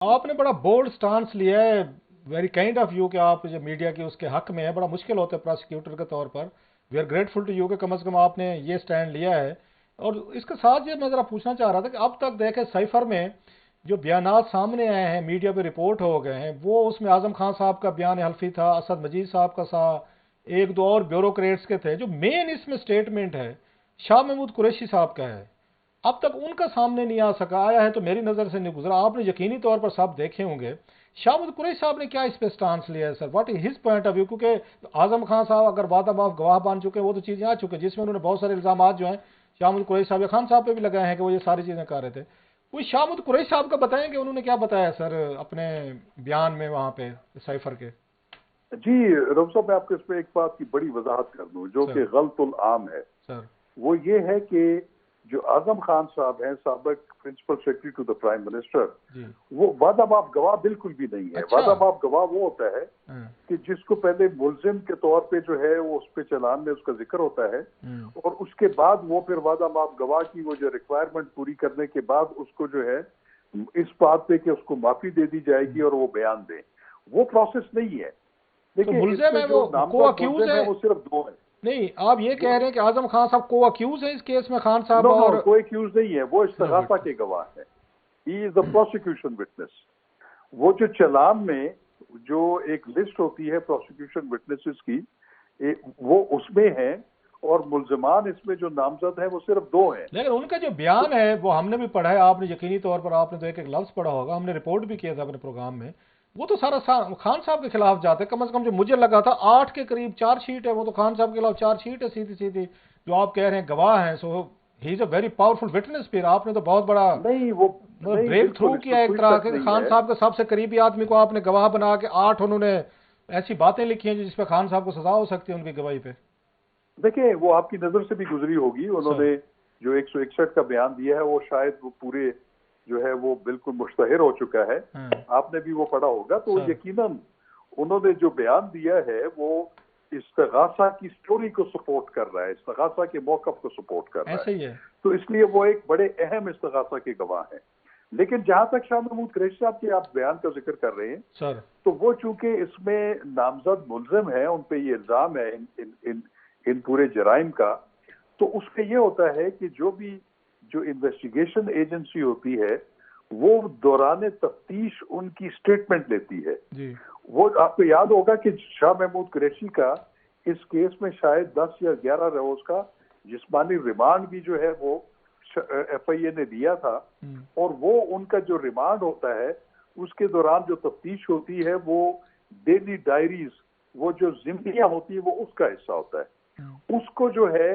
आपने बड़ा bold stance लिया है। वेरी काइंड ऑफ यू कि आप जो मीडिया के उसके हक में है। बड़ा मुश्किल होता है प्रोसिक्यूटर के तौर पर। We are grateful to you कि कम से कम आपने ये स्टैंड लिया है। और इसके साथ ये मैं ज़रा पूछना चाह रहा था कि अब तक देखें साइफर में जो बयानात सामने आए हैं, मीडिया पे रिपोर्ट हो गए हैं, वो उसमें आजम खान साहब का बयान हल्फी था, असद मजीद साहब का सा, एक दो और ब्यूरोक्रेट्स के थे। जो मेन इसमें स्टेटमेंट है शाह महमूद कुरैशी साहब का है। अब तक उनका सामने नहीं आ सका, आया है तो मेरी नज़र से नहीं गुजरा। आपने यकीनी तौर पर सब देखे होंगे। शाहमद कुरैशी साहब ने क्या इस पे स्टांस लिया है sir? What is his point of view? क्योंकि आजम खान साहब अगर वादा माफ गवाह बन चुके हैं, वो तो चीज़ें आ चुके हैं जिसमें उन्होंने बहुत सारे इल्जाम जो हैं शाहमद कुरैशी साहब या खान साहब पे भी लगाए हैं कि वो ये सारी चीज़ें कर रहे थे। कोई शाहमद कुरैशी साहब का बताएं कि उन्होंने क्या बताया सर अपने बयान में वहाँ पे साइफर के। जी रब साहब, मैं आपको इसमें एक बात की बड़ी वजाहत कर दूं जो सर। कि गलतुल आम है। सर। वो ये है कि जो आजम खान साहब हैं, साबिक principal secretary to the prime minister, जी। वो वादा माफ गवाह बिल्कुल भी नहीं है। अच्छा। वादा माफ गवाह वो होता है हाँ। कि जिसको पहले मुलजिम के तौर पे जो है वो उस पे चालान में उसका जिक्र होता है, और उसके बाद वो फिर वादा माफ गवाह की वो जो रिक्वायरमेंट पूरी करने के बाद उसको जो है इस बात पे कि उसको माफी दे दी जाएगी और वो बयान दें। वो प्रोसेस नहीं है। तो देखिए, मुलजिम इसमें है, वो जो को नामजद अक्यूज मुलजिम है। है वो सिर्फ दो हैं। नहीं, आप ये कह रहे हैं कि आजम खान साहब को अक्यूज है इस केस में, खान साहब नो नो, और। कोई एक्यूज नहीं है, वो नो इस्तगासा बेटा। के गवाह है। He is the prosecution witness. वो जो चालान में जो एक लिस्ट होती है प्रोसिक्यूशन विटनेसेस की, वो उसमें है, और मुल्जिमान इसमें जो नामजद है वो सिर्फ दो हैं। लेकिन उनका जो बयान है वो हमने भी पढ़ा है, आपने यकीनी तौर पर आपने तो एक एक लफ्ज पढ़ा होगा, हमने रिपोर्ट भी किया था अपने प्रोग्राम में। वो तो सारा खान साहब के खिलाफ जाते हैं। कम से कम जो मुझे लगा था 8 के करीब चार्जशीट है, वो तो खान साहब के खिलाफ चार्जशीट है सीधी सीधी। जो आप कह रहे हैं गवाह हैं, so he is a very powerful witness. फिर आपने तो बहुत बड़ा नहीं, वो मतलब नहीं, ब्रेक थ्रू बिल्कुल इसमें किया एक कोई तरह शक के। नहीं खान है। साहब के सबसे करीबी आदमी को आपने गवाह बना के 8 उन्होंने ऐसी बातें लिखी हैं जिसपे खान साहब को सजा हो सकती है उनकी गवाही पे। देखिए, वो आपकी नजर से भी गुजरी होगी। सर। उन्होंने जो 161 का बयान दिया है वो शायद वो पूरे जो है वो बिल्कुल मुश्तहिर हो चुका है। हाँ। आपने भी वो पढ़ा होगा, तो सर। यकीनन उन्होंने जो बयान दिया है वो इस्तिगासा की स्टोरी को सपोर्ट कर रहा है, इस्तिगासा के मौक़िफ़ को सपोर्ट कर रहा है। ऐसे ही है। तो इसलिए वो एक बड़े अहम इस्तिगासा के गवाह हैं। लेकिन जहां तक शाह महमूद कुरैशी साहब के आप बयान का जिक्र कर रहे हैं, सर। तो वो चूंकि इसमें नामजद मुलजिम है, उन पे ये इल्जाम है इन पूरे जराइम का, तो उसमें ये होता है कि जो इन्वेस्टिगेशन एजेंसी होती है वो दौरान तफ्तीश उनकी स्टेटमेंट लेती है। जी। वो आपको याद होगा कि शाह महमूद कुरैशी का इस केस में शायद 10 या 11 रोज का जिस्मानी रिमांड भी जो है वो FIA ने दिया था, और वो उनका जो रिमांड होता है उसके दौरान जो तफ्तीश होती है वो डेली डायरीज, वो जो जिंदगियां होती है वो उसका हिस्सा होता है। उसको जो है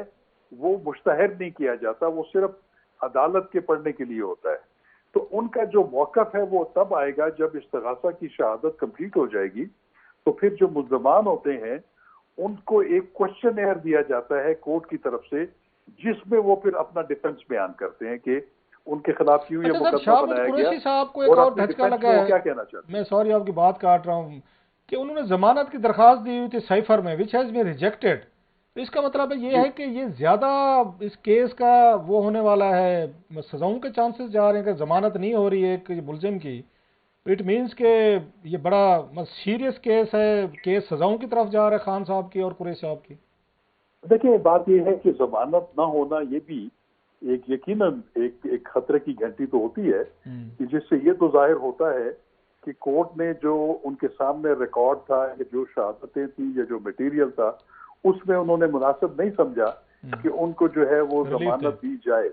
वो मुश्तहर नहीं किया जाता, वो सिर्फ अदालत के पढ़ने के लिए होता है। तो उनका जो मौक़िफ़ है वो तब आएगा जब इस्तिगासा की शहादत कंप्लीट हो जाएगी। तो फिर जो मुल्ज़मान होते हैं उनको एक क्वेश्चन दिया जाता है कोर्ट की तरफ से, जिसमें वो फिर अपना डिफेंस बयान करते हैं कि उनके खिलाफ क्यों ये अच्छा सर, मुकदमा शाहमद बनाया गया, कुरैशी साहब को एक और और अपने धचका डिफेंस लगा में वो है। क्या कहना चाहते हैं। मैं सॉरी आपकी बात काट रहा हूँ कि उन्होंने जमानत की दरखास्त दी हुई थी साइफर में, विच हैज बीन रिजेक्टेड। तो इसका मतलब ये है कि ये ज्यादा इस केस का वो होने वाला है, सजाओं के चांसेस जा रहे हैं कि जमानत नहीं हो रही है एक मुलजिम की। इट मीन्स के ये बड़ा सीरियस केस है, केस सजाओं की तरफ जा रहा है खान साहब की और कुरैशी साहब की। देखिए, बात यह है कि जमानत ना होना ये भी एक यकीनन एक खतरे की घंटी तो होती है, कि जिससे ये तो जाहिर होता है कि कोर्ट ने जो उनके सामने रिकॉर्ड था या जो शहादतें थी या जो मटेरियल था उसमें उन्होंने मुनासिब नहीं समझा कि उनको जो है वो जमानत दी जाए।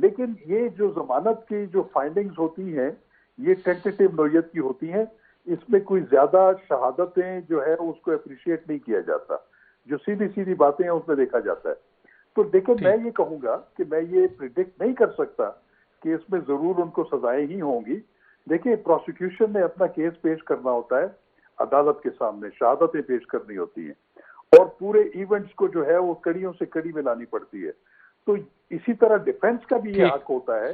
लेकिन ये जो जमानत की जो फाइंडिंग्स होती हैं ये टेंटेटिव नौयत की होती हैं। इसमें कोई ज्यादा शहादतें जो है उसको अप्रिशिएट नहीं किया जाता, जो सीधी सीधी बातें हैं उसमें देखा जाता है। तो देखो, मैं ये कहूंगा कि मैं ये प्रिडिक्ट नहीं कर सकता कि इसमें जरूर उनको सजाएं ही होंगी। देखिए, प्रोसिक्यूशन ने अपना केस पेश करना होता है अदालत के सामने, शहादतें पेश करनी होती हैं, और पूरे इवेंट्स को जो है वो कड़ियों से कड़ी में लानी पड़ती है। तो इसी तरह डिफेंस का भी ये हक होता है